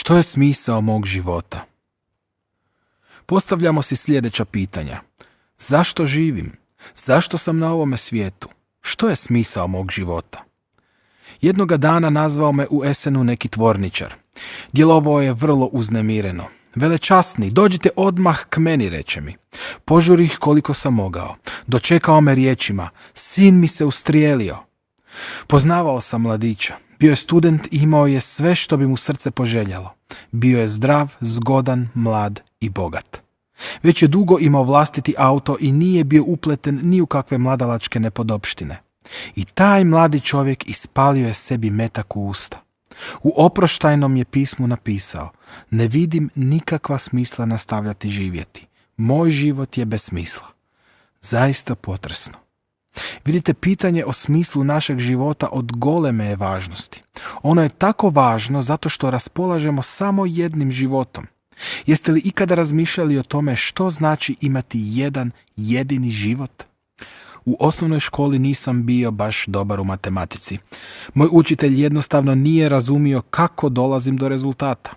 Što je smisao mog života? Postavljamo si sljedeća pitanja. Zašto živim? Zašto sam na ovome svijetu? Što je smisao mog života? Jednoga dana nazvao me u Essenu neki tvorničar. Djelovao je vrlo uznemireno. Velečasni, dođite odmah k meni, reče mi. Požurih koliko sam mogao. Dočekao me riječima, sin mi se ustrijelio. Poznavao sam mladića. Bio je student i imao je sve što bi mu srce poželjalo. Bio je zdrav, zgodan, mlad i bogat. Već je dugo imao vlastiti auto i nije bio upleten ni u kakve mladalačke nepodopštine. I taj mladi čovjek ispalio je sebi metak u usta. U oproštajnom je pismu napisao: ne vidim nikakva smisla nastavljati živjeti. Moj život je bez smisla. Zaista potresno. Vidite, pitanje o smislu našeg života od goleme je važnosti. Ono je tako važno zato što raspolažemo samo jednim životom. Jeste li ikada razmišljali o tome što znači imati jedan jedini život? U osnovnoj školi nisam bio baš dobar u matematici. Moj učitelj jednostavno nije razumio kako dolazim do rezultata.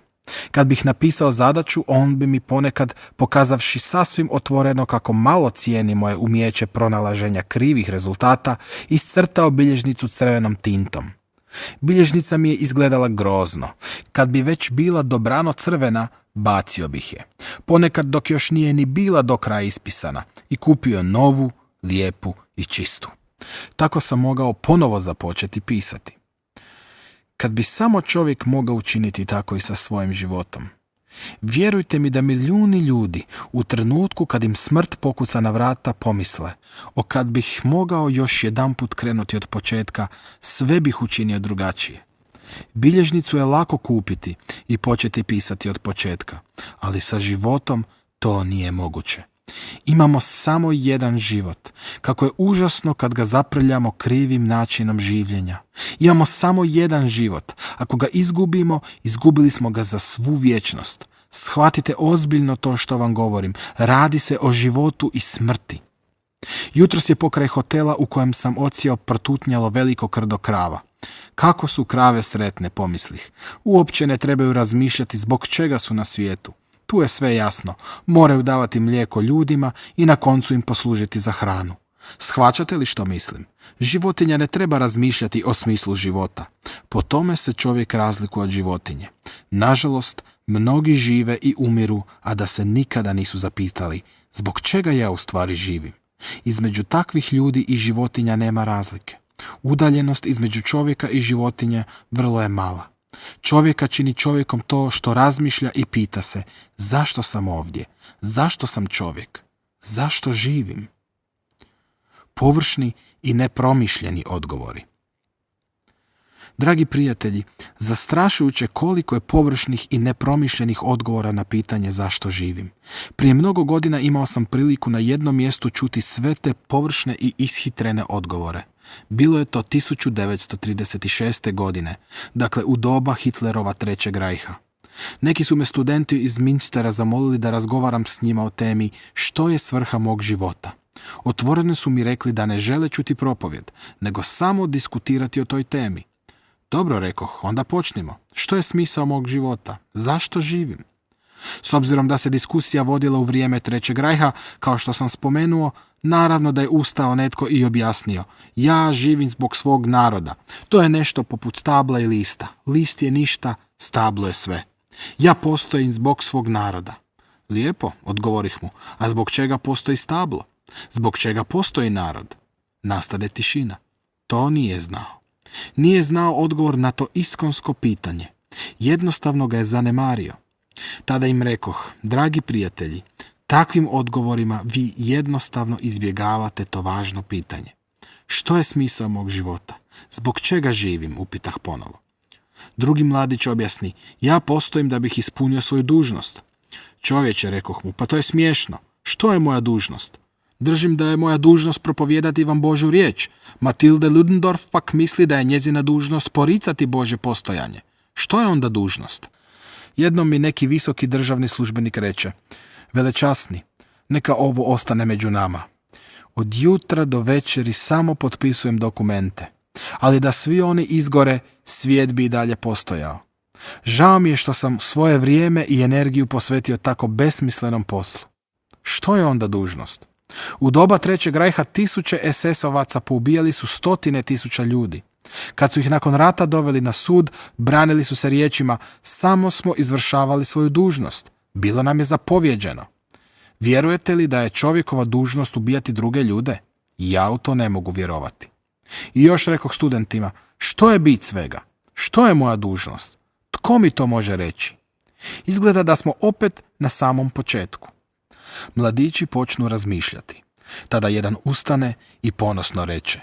Kad bih napisao zadaću, on bi mi ponekad, pokazavši sasvim otvoreno kako malo cijeni moje umijeće pronalaženja krivih rezultata, iscrtao bilježnicu crvenom tintom. Bilježnica mi je izgledala grozno. Kad bi već bila dobrano crvena, bacio bih je. Ponekad dok još nije ni bila do kraja ispisana i kupio novu, lijepu i čistu. Tako sam mogao ponovo započeti pisati. Kad bi samo čovjek mogao učiniti tako i sa svojim životom. Vjerujte mi da milijuni ljudi u trenutku kad im smrt pokuca na vrata pomisle: o kad bih mogao još jedanput krenuti od početka, sve bih učinio drugačije. Bilježnicu je lako kupiti i početi pisati od početka, ali sa životom to nije moguće. Imamo samo jedan život. Kako je užasno kad ga zaprljamo krivim načinom življenja. Imamo samo jedan život. Ako ga izgubimo, izgubili smo ga za svu vječnost. Shvatite ozbiljno to što vam govorim. Radi se o životu i smrti. Jutros je pokraj hotela u kojem sam odsjeo protutnjalo veliko krdo krava. Kako su krave sretne, pomislih. Uopće ne trebaju razmišljati zbog čega su na svijetu. Tu je sve jasno. Moraju davati mlijeko ljudima i na koncu im poslužiti za hranu. Shvaćate li što mislim? Životinja ne treba razmišljati o smislu života. Po tome se čovjek razlikuje od životinje. Nažalost, mnogi žive i umiru, a da se nikada nisu zapitali zbog čega ja u stvari živim. Između takvih ljudi i životinja nema razlike. Udaljenost između čovjeka i životinje vrlo je mala. Čovjeka čini čovjekom to što razmišlja i pita se: zašto sam ovdje? Zašto sam čovjek? Zašto živim? Površni i nepromišljeni odgovori. Dragi prijatelji, zastrašujuće koliko je površnih i nepromišljenih odgovora na pitanje zašto živim. Prije mnogo godina imao sam priliku na jednom mjestu čuti sve te površne i ishitrene odgovore. Bilo je to 1936. godine, dakle u doba Hitlerova Trećeg rajha. Neki su me studenti iz Münstera zamolili da razgovaram s njima o temi što je svrha mog života. Otvoreno su mi rekli da ne žele čuti propovjed, nego samo diskutirati o toj temi. Dobro, rekoh, onda počnimo. Što je smisao mog života? Zašto živim? S obzirom da se diskusija vodila u vrijeme Trećeg rajha, kao što sam spomenuo, naravno da je ustao netko i objasnio: ja živim zbog svog naroda. To je nešto poput stabla i lista. List je ništa, stablo je sve. Ja postojim zbog svog naroda. Lijepo, odgovorih mu, a zbog čega postoji stablo? Zbog čega postoji narod? Nastade tišina. To nije znao. Nije znao odgovor na to iskonsko pitanje. Jednostavno ga je zanemario. Tada im rekoh: dragi prijatelji, takvim odgovorima vi jednostavno izbjegavate to važno pitanje. Što je smisao mog života? Zbog čega živim? Upitah ponovo. Drugi mladić objasni: ja postojim da bih ispunio svoju dužnost. Čovječe, rekoh mu, pa to je smiješno. Što je moja dužnost? Držim da je moja dužnost propovijedati vam Božju riječ. Matilde Ludendorff pak misli da je njezina dužnost poricati Božje postojanje. Što je onda dužnost? Jednom mi neki visoki državni službenik reče: velečasni, neka ovo ostane među nama. Od jutra do večeri samo potpisujem dokumente, ali da svi oni izgore, svijet bi i dalje postojao. Žao mi je što sam svoje vrijeme i energiju posvetio tako besmislenom poslu. Što je onda dužnost? U doba Trećeg rajha tisuće SS-ovaca poubijali su 100.000 ljudi. Kad su ih nakon rata doveli na sud, branili su se riječima: samo smo izvršavali svoju dužnost. Bilo nam je zapovjeđeno. Vjerujete li da je čovjekova dužnost ubijati druge ljude? Ja u to ne mogu vjerovati. I još rekoh studentima: što je bit svega? Što je moja dužnost? Tko mi to može reći? Izgleda da smo opet na samom početku. Mladići počnu razmišljati. Tada jedan ustane i ponosno reče: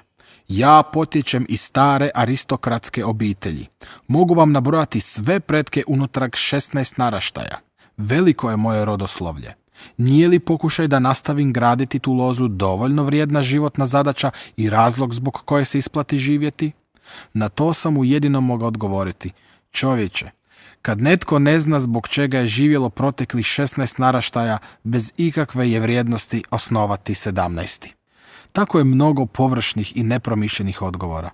ja potječem iz stare aristokratske obitelji. Mogu vam nabrojati sve pretke unutrag 16 naraštaja. Veliko je moje rodoslovlje. Nije li pokušaj da nastavim graditi tu lozu dovoljno vrijedna životna zadaća i razlog zbog koje se isplati živjeti? Na to sam mu jedino mogao odgovoriti: čovječe, kad netko ne zna zbog čega je živjelo proteklih 16 naraštaja, bez ikakve je vrijednosti osnovati 17. Tako je mnogo površnih i nepromišljenih odgovora.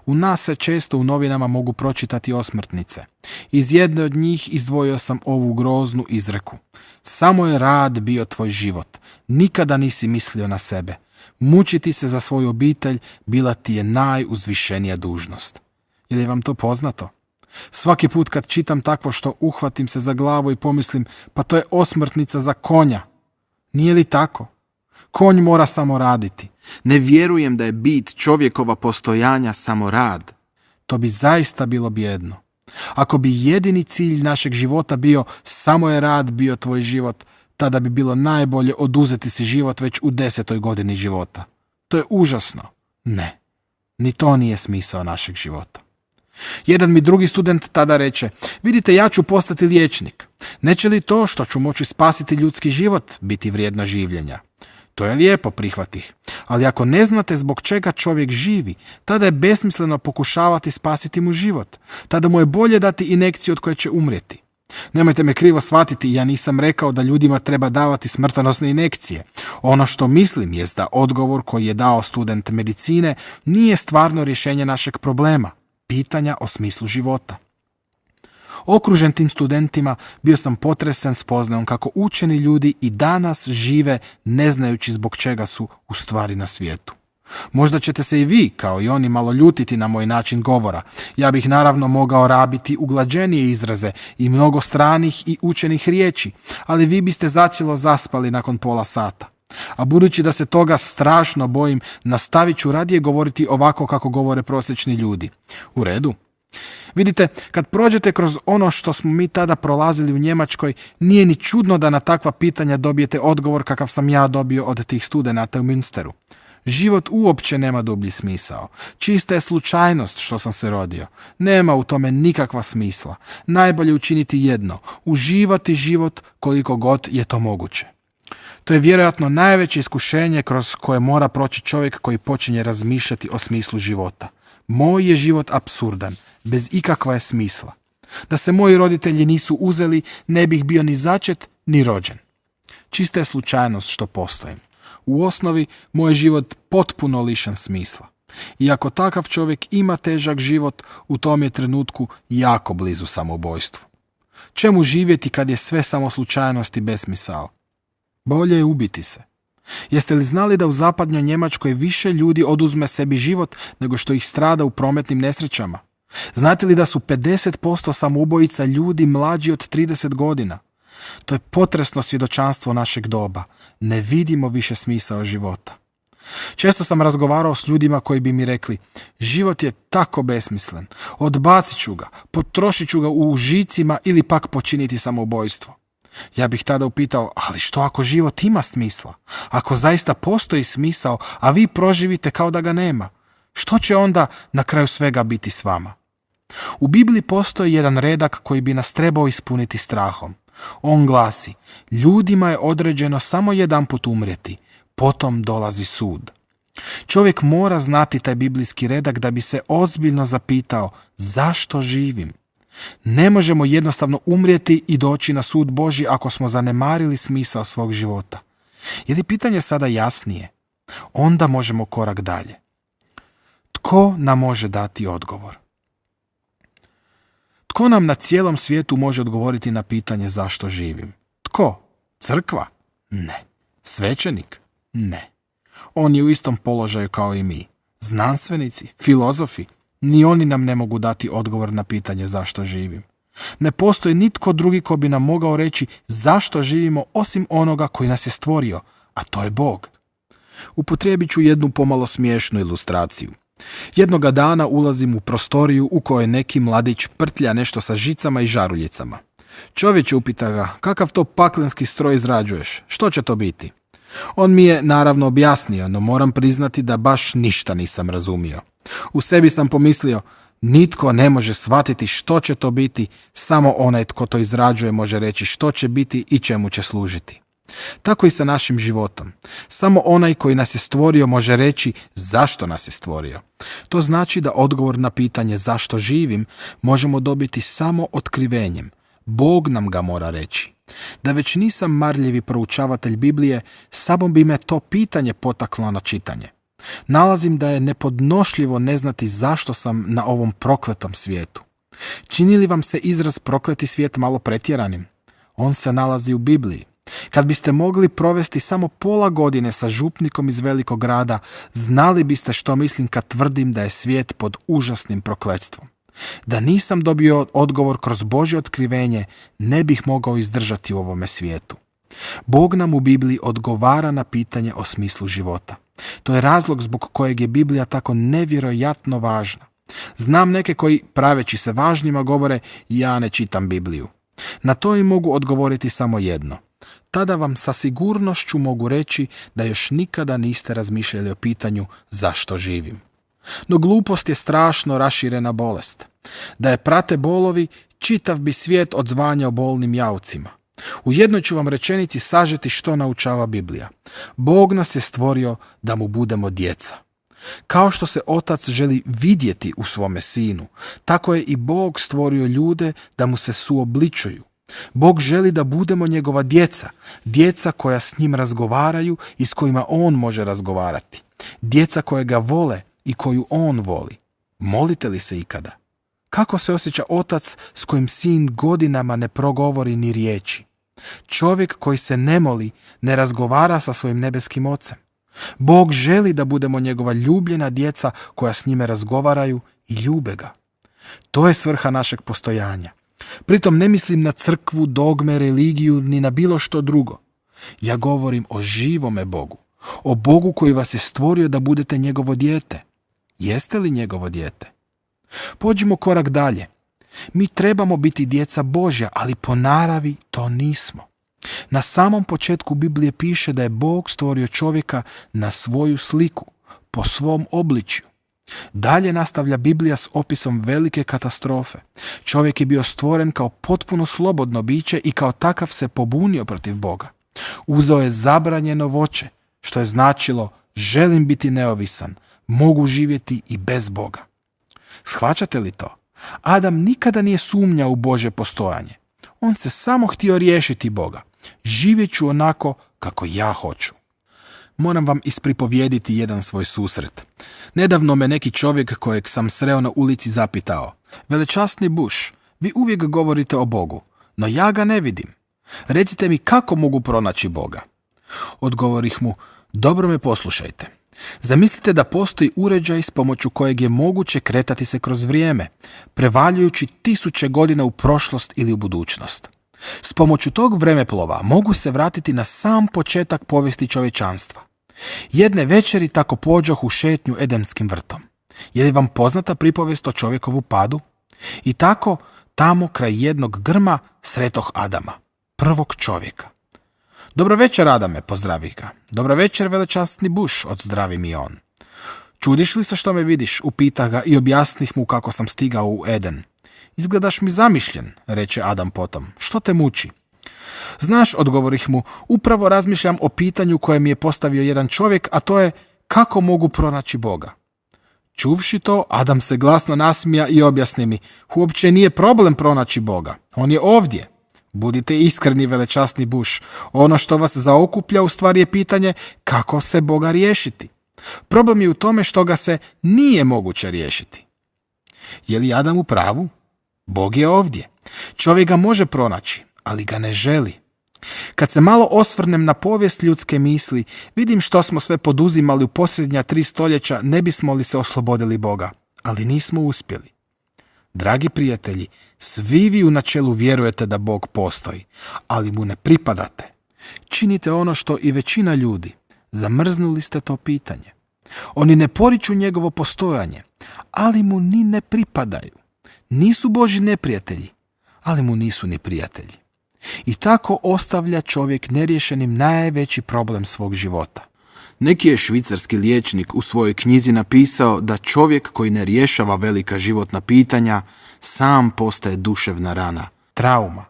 U nas se često u novinama mogu pročitati osmrtnice. Iz jedne od njih izdvojio sam ovu groznu izreku: samo je rad bio tvoj život, nikada nisi mislio na sebe. Mučiti se za svoju obitelj bila ti je najuzvišenija dužnost. Je li vam to poznato? Svaki put kad čitam takvo što, uhvatim se za glavu i pomislim: pa to je osmrtnica za konja. Nije li tako? Konj mora samo raditi. Ne vjerujem da je bit čovjekova postojanja samo rad. To bi zaista bilo bijedno. Ako bi jedini cilj našeg života bio samo je rad bio tvoj život, tada bi bilo najbolje oduzeti si život već u 10. godini života. To je užasno. Ne, ni to nije smisao našeg života. Jedan mi drugi student tada reče: vidite, ja ću postati liječnik. Neće li to što ću moći spasiti ljudski život biti vrijedno življenja? To je lijepo, prihvatih. Ali ako ne znate zbog čega čovjek živi, tada je besmisleno pokušavati spasiti mu život. Tada mu je bolje dati injekciju od koje će umrijeti. Nemojte me krivo shvatiti, ja nisam rekao da ljudima treba davati smrtonosne injekcije. Ono što mislim jest da odgovor koji je dao student medicine nije stvarno rješenje našeg problema, pitanja o smislu života. Okružen tim studentima, bio sam potresen spoznajom kako učeni ljudi i danas žive ne znajući zbog čega su u stvari na svijetu. Možda ćete se i vi, kao i oni, malo ljutiti na moj način govora. Ja bih naravno mogao rabiti uglađenije izraze i mnogo stranih i učenih riječi, ali vi biste zacijelo zaspali nakon pola sata. A budući da se toga strašno bojim, nastavit ću radije govoriti ovako kako govore prosječni ljudi. U redu? Vidite, kad prođete kroz ono što smo mi tada prolazili u Njemačkoj, nije ni čudno da na takva pitanja dobijete odgovor kakav sam ja dobio od tih studenata u Münsteru. Život uopće nema dublji smisao. Čista je slučajnost što sam se rodio. Nema u tome nikakva smisla. Najbolje učiniti jedno: uživati život koliko god je to moguće. To je vjerojatno najveće iskušenje kroz koje mora proći čovjek koji počinje razmišljati o smislu života. Moj je život apsurdan, bez ikakva je smisla. Da se moji roditelji nisu uzeli, ne bih bio ni začet, ni rođen. Čista je slučajnost što postojim. U osnovi, moj život potpuno lišen smisla. I ako takav čovjek ima težak život, u tom je trenutku jako blizu samoubojstvu. Čemu živjeti kad je sve samo slučajnost i besmisao? Bolje je ubiti se. Jeste li znali da u zapadnjoj Njemačkoj više ljudi oduzme sebi život nego što ih strada u prometnim nesrećama? Znate li da su 50% samoubojica ljudi mlađi od 30 godina? To je potresno svjedočanstvo našeg doba. Ne vidimo više smisao života. Često sam razgovarao s ljudima koji bi mi rekli: život je tako besmislen, odbacit ću ga, potrošit ću ga u užicima ili pak počiniti samoubojstvo. Ja bih tada upitao: ali što ako život ima smisla? Ako zaista postoji smisao, a vi proživite kao da ga nema, što će onda na kraju svega biti s vama? U Bibliji postoji jedan redak koji bi nas trebao ispuniti strahom. On glasi: ljudima je određeno samo jedanput umrijeti, potom dolazi sud. Čovjek mora znati taj biblijski redak da bi se ozbiljno zapitao: zašto živim? Ne možemo jednostavno umrijeti i doći na sud Božji ako smo zanemarili smisao svog života. Je li pitanje sada jasnije? Onda možemo korak dalje. Tko nam može dati odgovor? Tko nam na cijelom svijetu može odgovoriti na pitanje zašto živim? Tko? Crkva? Ne. Svećenik? Ne. On je u istom položaju kao i mi. Znanstvenici, filozofi, ni oni nam ne mogu dati odgovor na pitanje zašto živim. Ne postoji nitko drugi ko bi nam mogao reći zašto živimo osim onoga koji nas je stvorio, a to je Bog. Upotrijebit ću jednu pomalo smiješnu ilustraciju. Jednoga dana ulazim u prostoriju u kojoj neki mladić prtlja nešto sa žicama i žaruljicama. Čovječe, upita ga, kakav to paklenski stroj izrađuješ? Što će to biti? On mi je naravno objasnio, no moram priznati da baš ništa nisam razumio. U sebi sam pomislio, nitko ne može shvatiti što će to biti, samo onaj tko to izrađuje može reći što će biti i čemu će služiti. Tako i sa našim životom. Samo onaj koji nas je stvorio može reći zašto nas je stvorio. To znači da odgovor na pitanje zašto živim možemo dobiti samo otkrivenjem. Bog nam ga mora reći. Da već nisam marljivi proučavatelj Biblije, samo bi me to pitanje potaklo na čitanje. Nalazim da je nepodnošljivo ne znati zašto sam na ovom prokletom svijetu. Čini li vam se izraz prokleti svijet malo pretjeranim? On se nalazi u Bibliji. Kad biste mogli provesti samo pola godine sa župnikom iz velikog grada, znali biste što mislim kad tvrdim da je svijet pod užasnim prokletstvom. Da nisam dobio odgovor kroz Božje otkrivenje, ne bih mogao izdržati u ovome svijetu. Bog nam u Bibliji odgovara na pitanje o smislu života. To je razlog zbog kojeg je Biblija tako nevjerojatno važna. Znam neke koji, praveći se važnjima, govore ja ne čitam Bibliju. Na to im mogu odgovoriti samo jedno. Tada vam sa sigurnošću mogu reći da još nikada niste razmišljali o pitanju zašto živim. No glupost je strašno raširena bolest. Da je prate bolovi, čitav bi svijet odzvanjao bolnim jaucima. U jednoj ću vam rečenici sažeti što naučava Biblija. Bog nas je stvorio da mu budemo djeca. Kao što se otac želi vidjeti u svome sinu, tako je i Bog stvorio ljude da mu se suobličuju. Bog želi da budemo njegova djeca, djeca koja s njim razgovaraju i s kojima on može razgovarati, djeca koje ga vole i koju on voli. Molite li se ikada? Kako se osjeća otac s kojim sin godinama ne progovori ni riječi? Čovjek koji se ne moli, ne razgovara sa svojim nebeskim ocem. Bog želi da budemo njegova ljubljena djeca koja s njime razgovaraju i ljube ga. To je svrha našeg postojanja. Pritom ne mislim na crkvu, dogme, religiju, ni na bilo što drugo. Ja govorim o živome Bogu, o Bogu koji vas je stvorio da budete njegovo dijete. Jeste li njegovo dijete? Pođimo korak dalje. Mi trebamo biti djeca Božja, ali po naravi to nismo. Na samom početku Biblije piše da je Bog stvorio čovjeka na svoju sliku, po svom obličju. Dalje nastavlja Biblija s opisom velike katastrofe. Čovjek je bio stvoren kao potpuno slobodno biće i kao takav se pobunio protiv Boga. Uzeo je zabranjeno voće, što je značilo želim biti neovisan, mogu živjeti i bez Boga. Shvaćate li to? Adam nikada nije sumnjao u Božje postojanje. On se samo htio riješiti Boga. Živjet ću onako kako ja hoću. Moram vam ispripovijediti jedan svoj susret. Nedavno me neki čovjek kojeg sam sreo na ulici zapitao: velečasni Bush, vi uvijek govorite o Bogu, no ja ga ne vidim. Recite mi kako mogu pronaći Boga? Odgovorih mu: dobro me poslušajte. Zamislite da postoji uređaj s pomoću kojeg je moguće kretati se kroz vrijeme, prevaljujući 1000 godina u prošlost ili u budućnost. S pomoću tog vremeplova mogu se vratiti na sam početak povijesti čovječanstva. Jedne večeri tako pođoh u šetnju Edenskim vrtom. Je li vam poznata pripovijest o čovjekovu padu? I tako, tamo kraj jednog grma sretoh Adama, prvog čovjeka. Dobro večer, Adame, pozdravi ga. Dobro večer, velečasni Bush, odzdravi mi on. Čudiš li se što me vidiš, upitah ga i objasnih mu kako sam stigao u Eden. Izgledaš mi zamišljen, reče Adam potom. Što te muči? Znaš, odgovorih mu, upravo razmišljam o pitanju koje mi je postavio jedan čovjek, a to je kako mogu pronaći Boga. Čuvši to, Adam se glasno nasmija i objasni mi: uopće nije problem pronaći Boga, on je ovdje. Budite iskreni, velečasni Bush, ono što vas zaokuplja u stvari je pitanje kako se Boga riješiti. Problem je u tome što ga se nije moguće riješiti. Je li Adam u pravu? Bog je ovdje. Čovjek ga može pronaći, ali ga ne želi. Kad se malo osvrnem na povijest ljudske misli, vidim što smo sve poduzimali u posljednja 3 stoljeća ne bismo li se oslobodili Boga, ali nismo uspjeli. Dragi prijatelji, svi vi u načelu vjerujete da Bog postoji, ali mu ne pripadate. Činite ono što i većina ljudi. Zamrznuli ste to pitanje. Oni ne poriču njegovo postojanje, ali mu ni ne pripadaju. Nisu Božji neprijatelji, ali mu nisu ni prijatelji. I tako ostavlja čovjek neriješenim najveći problem svog života. Neki je švicarski liječnik u svojoj knjizi napisao da čovjek koji ne rješava velika životna pitanja sam postaje duševna rana, trauma.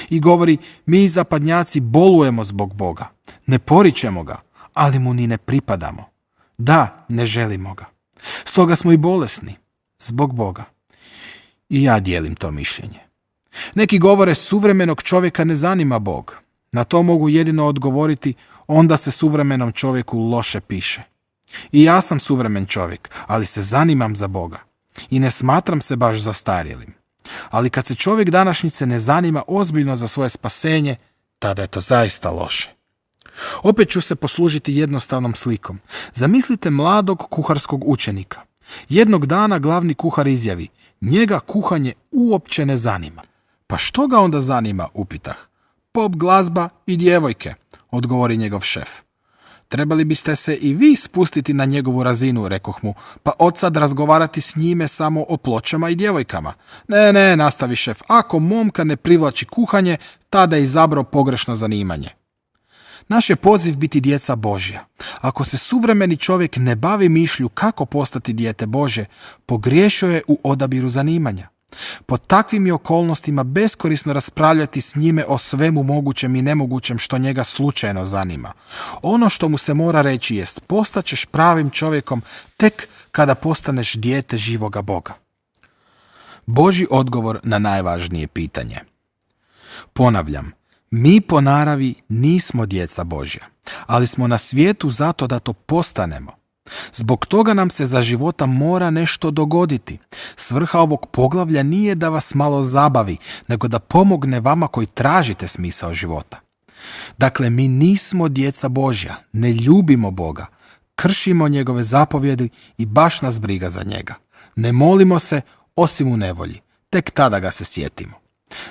I govori, mi zapadnjaci bolujemo zbog Boga, ne poričemo ga, ali mu ni ne pripadamo. Da, ne želimo ga. Stoga smo i bolesni, zbog Boga. I ja dijelim to mišljenje. Neki govore, suvremenog čovjeka ne zanima Bog. Na to mogu jedino odgovoriti, onda se suvremenom čovjeku loše piše. I ja sam suvremen čovjek, ali se zanimam za Boga. I ne smatram se baš zastarjelim. Ali kad se čovjek današnjice ne zanima ozbiljno za svoje spasenje, tada je to zaista loše. Opet ću se poslužiti jednostavnom slikom. Zamislite mladog kuharskog učenika. Jednog dana glavni kuhar izjavi, njega kuhanje uopće ne zanima. Pa što ga onda zanima, upitah. Pop glazba i djevojke, odgovori njegov šef. Trebali biste se i vi spustiti na njegovu razinu, rekoh mu, pa od sad razgovarati s njime samo o pločama i djevojkama. Ne, nastavi šef, ako momka ne privlači kuhanje, tada je izabrao pogrešno zanimanje. Naš je poziv biti djeca Božja. Ako se suvremeni čovjek ne bavi mišlju kako postati dijete Božje, pogriješio je u odabiru zanimanja. Pod takvim je okolnostima beskorisno raspravljati s njime o svemu mogućem i nemogućem što njega slučajno zanima. Ono što mu se mora reći jest, postaćeš pravim čovjekom tek kada postaneš dijete živoga Boga. Božji odgovor na najvažnije pitanje. Ponavljam, mi po naravi nismo djeca Božja, ali smo na svijetu zato da to postanemo. Zbog toga nam se za života mora nešto dogoditi. Svrha ovog poglavlja nije da vas malo zabavi, nego da pomogne vama koji tražite smisao života. Dakle, mi nismo djeca Božja, ne ljubimo Boga, kršimo njegove zapovjedi i baš nas briga za njega. Ne molimo se osim u nevolji, tek tada ga se sjetimo.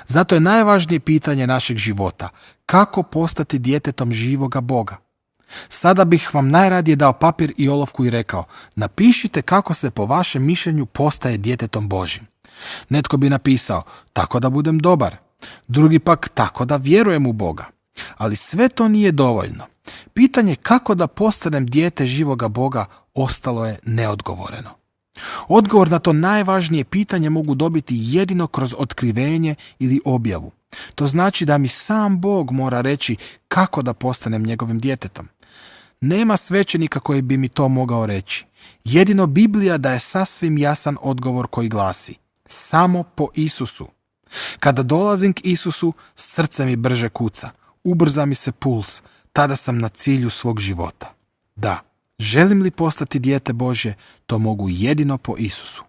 Zato je najvažnije pitanje našeg života, kako postati djetetom živoga Boga. Sada bih vam najradije dao papir i olovku i rekao, napišite kako se po vašem mišljenju postaje djetetom Božjim. Netko bi napisao, tako da budem dobar. Drugi pak, tako da vjerujem u Boga. Ali sve to nije dovoljno. Pitanje kako da postanem dijete živoga Boga ostalo je neodgovoreno. Odgovor na to najvažnije pitanje mogu dobiti jedino kroz otkrivenje ili objavu. To znači da mi sam Bog mora reći kako da postanem njegovim djetetom. Nema svećenika koji bi mi to mogao reći. Jedino Biblija daje sasvim jasan odgovor koji glasi, samo po Isusu. Kada dolazim k Isusu, srce mi brže kuca, ubrza mi se puls, tada sam na cilju svog života. Da, želim li postati dijete Božje, to mogu jedino po Isusu.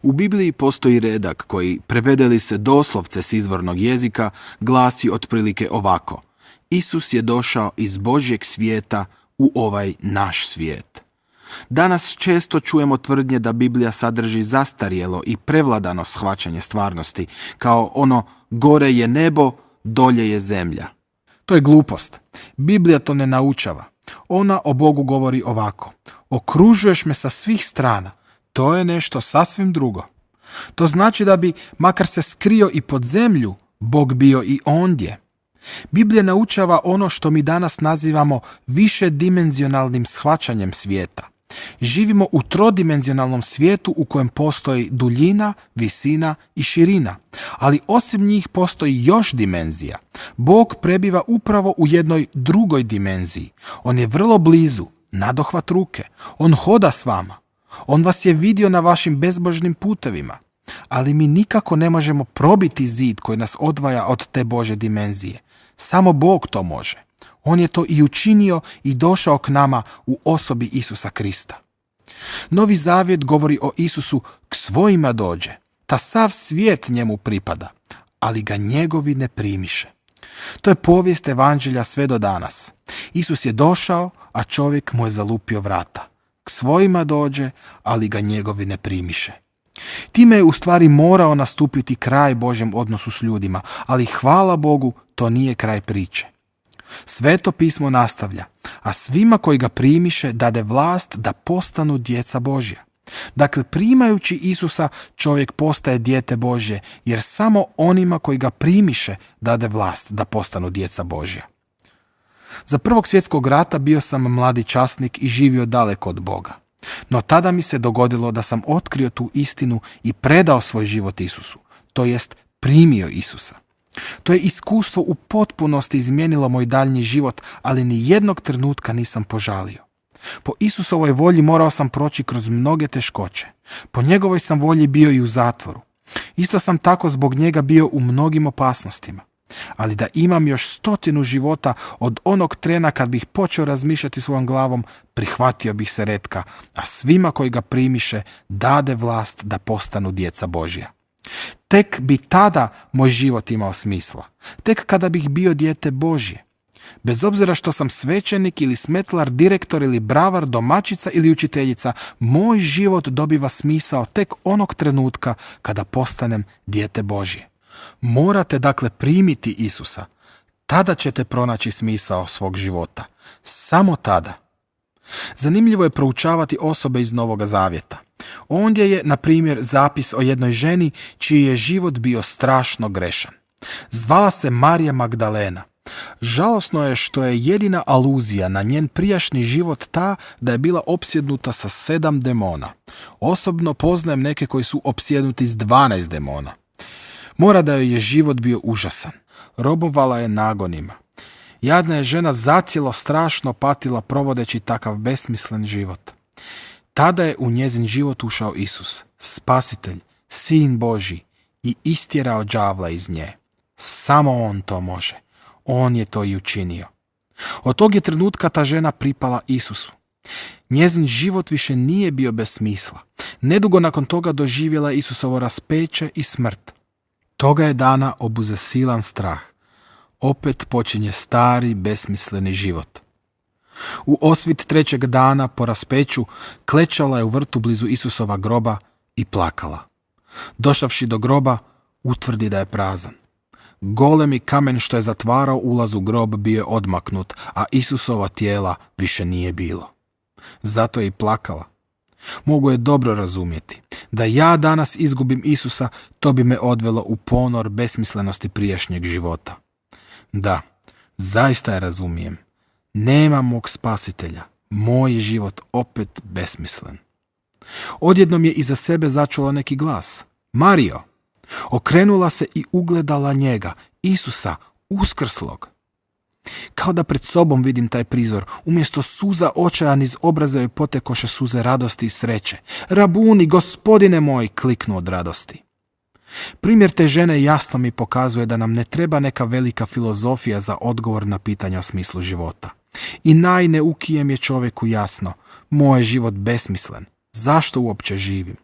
U Bibliji postoji redak koji, prevede li se doslovce s izvornog jezika, glasi otprilike ovako. Isus je došao iz Božjeg svijeta u ovaj naš svijet. Danas često čujemo tvrdnje da Biblija sadrži zastarjelo i prevladano shvaćanje stvarnosti, kao ono gore je nebo, dolje je zemlja. To je glupost. Biblija to ne naučava. Ona o Bogu govori ovako. Okružuješ me sa svih strana. To je nešto sasvim drugo. To znači da bi, makar se skrio i pod zemlju, Bog bio i ondje. Biblija naučava ono što mi danas nazivamo višedimenzionalnim shvaćanjem svijeta. Živimo u trodimenzionalnom svijetu u kojem postoji duljina, visina i širina, ali osim njih postoji još dimenzija. Bog prebiva upravo u jednoj drugoj dimenziji. On je vrlo blizu, nadohvat ruke. On hoda s vama. On vas je vidio na vašim bezbožnim putevima. Ali mi nikako ne možemo probiti zid koji nas odvaja od te Božje dimenzije. Samo Bog to može. On je to i učinio i došao k nama u osobi Isusa Krista. Novi Zavjet govori o Isusu k svojima dođe. Ta sav svijet njemu pripada, ali ga njegovi ne primiše. To je povijest evanđelja sve do danas. Isus je došao, a čovjek mu je zalupio vrata. K svojima dođe, ali ga njegovi ne primiše. Time je u stvari morao nastupiti kraj Božjem odnosu s ljudima, ali hvala Bogu, to nije kraj priče. Sveto pismo nastavlja, a svima koji ga primiše dade vlast da postanu djeca Božja. Dakle, primajući Isusa, čovjek postaje dijete Božje, jer samo onima koji ga primiše dade vlast da postanu djeca Božja. Za Prvog svjetskog rata bio sam mladi časnik i živio daleko od Boga. No tada mi se dogodilo da sam otkrio tu istinu i predao svoj život Isusu, to jest primio Isusa. To je iskustvo u potpunosti izmijenilo moj daljnji život, ali ni jednog trenutka nisam požalio. Po Isusovoj volji morao sam proći kroz mnoge teškoće. Po njegovoj sam volji bio i u zatvoru. Isto sam tako zbog njega bio u mnogim opasnostima. Ali da imam još 100 života od onog trena kad bih počeo razmišljati svojom glavom, prihvatio bih se retka, a svima koji ga primiše dade vlast da postanu djeca Božja. Tek bi tada moj život imao smisla. Tek kada bih bio dijete Božje. Bez obzira što sam svećenik ili smetlar, direktor ili bravar, domaćica ili učiteljica, moj život dobiva smisao tek onog trenutka kada postanem dijete Božje. Morate dakle primiti Isusa. Tada ćete pronaći smisao svog života. Samo tada. Zanimljivo je proučavati osobe iz Novoga Zavjeta. Ondje je, na primjer, zapis o jednoj ženi čiji je život bio strašno grešan. Zvala se Marija Magdalena. Žalosno je što je jedina aluzija na njen prijašnji život ta da je bila opsjednuta sa 7 demona. Osobno poznajem neke koji su opsjednuti s 12 demona. Mora da joj je život bio užasan. Robovala je nagonima. Jadna je žena zacijelo strašno patila provodeći takav besmislen život. Tada je u njezin život ušao Isus, spasitelj, sin Božji, i istjerao đavla iz nje. Samo on to može. On je to i učinio. Od tog je trenutka ta žena pripala Isusu. Njezin život više nije bio bez smisla. Nedugo nakon toga doživjela je Isusovo raspeće i smrt. Toga je dana obuze silan strah. Opet počinje stari, besmisleni život. U osvit 3. dana po raspeću klečala je u vrtu blizu Isusova groba i plakala. Došavši do groba, utvrdi da je prazan. Golemi kamen što je zatvarao ulaz u grob bio je odmaknut, a Isusova tijela više nije bilo. Zato je i plakala. Mogu je dobro razumjeti. Da ja danas izgubim Isusa, to bi me odvelo u ponor besmislenosti prijašnjeg života. Da, zaista je razumijem. Nema mog spasitelja. Moj je život opet besmislen. Odjednom je iza sebe začula neki glas. Mario! Okrenula se i ugledala njega, Isusa, uskrslog. Kao da pred sobom vidim taj prizor, umjesto suza očaja niz obraza joj potekoše suze radosti i sreće. Rabuni, gospodine moj, kliknu od radosti. Primjer te žene jasno mi pokazuje da nam ne treba neka velika filozofija za odgovor na pitanja o smislu života. I najneukijem je čovjeku jasno, moj je život besmislen, zašto uopće živim?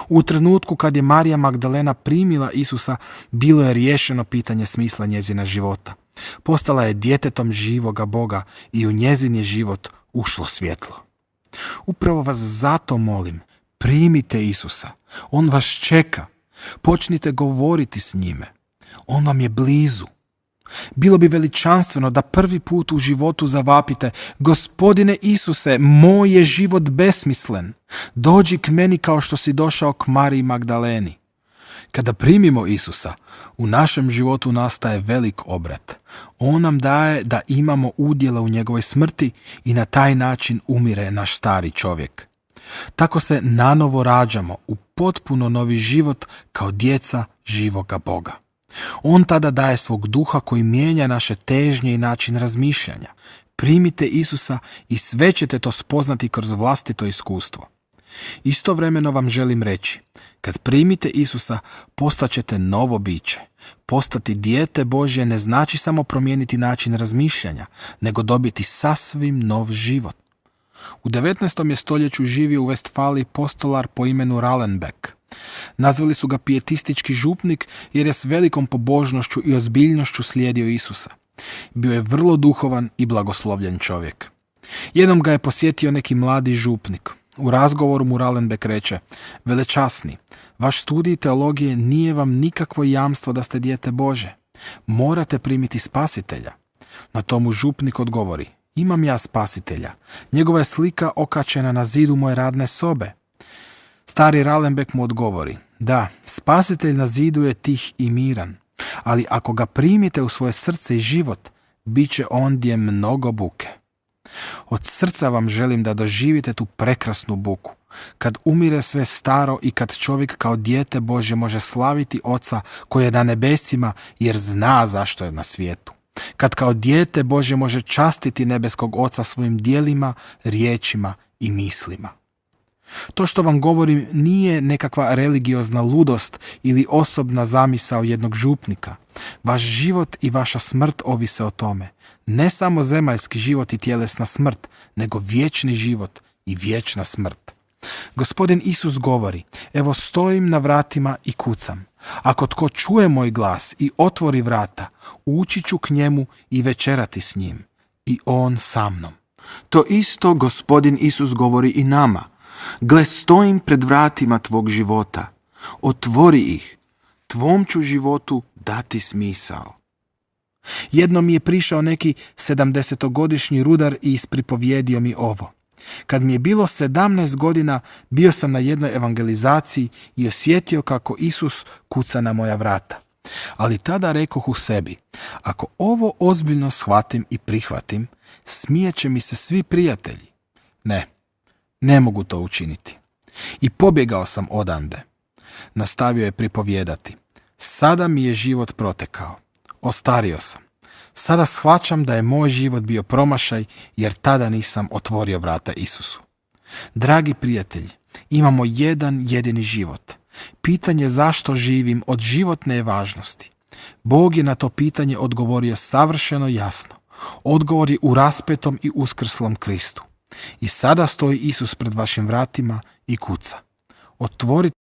U trenutku kad je Marija Magdalena primila Isusa, bilo je riješeno pitanje smisla njezina života. Postala je djetetom živoga Boga i u njezin je život ušlo svjetlo. Upravo vas zato molim, primite Isusa. On vas čeka. Počnite govoriti s njime. On vam je blizu. Bilo bi veličanstveno da prvi put u životu zavapite: Gospodine Isuse, moj je život besmislen. Dođi k meni kao što si došao k Mariji Magdaleni. Kada primimo Isusa, u našem životu nastaje velik obrat. On nam daje da imamo udjela u njegovoj smrti i na taj način umire naš stari čovjek. Tako se nanovo rađamo u potpuno novi život kao djeca živoga Boga. On tada daje svog duha koji mijenja naše težnje i način razmišljanja. Primite Isusa i sve ćete to spoznati kroz vlastito iskustvo. Istovremeno vam želim reći, kad primite Isusa, postaćete novo biće. Postati dijete Božje ne znači samo promijeniti način razmišljanja, nego dobiti sasvim nov život. U 19. je stoljeću živio u Vestfaliji postolar po imenu Rallenbeck. Nazvali su ga pijetistički župnik jer je s velikom pobožnošću i ozbiljnošću slijedio Isusa. Bio je vrlo duhovan i blagoslovljen čovjek. Jednom ga je posjetio neki mladi župnik. U razgovoru mu Rallenbeck reče: velečasni, vaš studij teologije nije vam nikakvo jamstvo da ste dijete Bože. Morate primiti spasitelja. Na tomu župnik odgovori: imam ja spasitelja. Njegova je slika okačena na zidu moje radne sobe. Stari Rallenbeck mu odgovori: da, spasitelj na zidu je tih i miran, ali ako ga primite u svoje srce i život, bit će ondje mnogo buke. Od srca vam želim da doživite tu prekrasnu buku, kad umire sve staro i kad čovjek kao dijete Božje može slaviti Oca koji je na nebesima jer zna zašto je na svijetu. Kad kao dijete Božje može častiti nebeskog Oca svojim djelima, riječima i mislima. To što vam govorim nije nekakva religiozna ludost ili osobna zamisao jednog župnika. Vaš život i vaša smrt ovise o tome. Ne samo zemaljski život i tjelesna smrt, nego vječni život i vječna smrt. Gospodin Isus govori: evo stojim na vratima i kucam. Ako tko čuje moj glas i otvori vrata, ući ću k njemu i večerati s njim, i on sa mnom. To isto Gospodin Isus govori i nama. Gle, stojim pred vratima tvog života. Otvori ih. Tvom ću životu dati smisao. Jednom mi je prišao neki 70-godišnji rudar i ispripovjedio mi ovo. Kad mi je bilo 17 godina, bio sam na jednoj evangelizaciji i osjetio kako Isus kuca na moja vrata. Ali tada rekoh u sebi: ako ovo ozbiljno shvatim i prihvatim, smijeće mi se svi prijatelji. Ne mogu to učiniti. I pobjegao sam odande. Nastavio je pripovijedati: sada mi je život protekao. Ostario sam. Sada shvaćam da je moj život bio promašaj jer tada nisam otvorio vrata Isusu. Dragi prijatelji, imamo jedan jedini život. Pitanje zašto živim od životne je važnosti. Bog je na to pitanje odgovorio savršeno jasno. Odgovor je u raspetom i uskrslom Kristu. I sada stoji Isus pred vašim vratima i kuca. Otvorite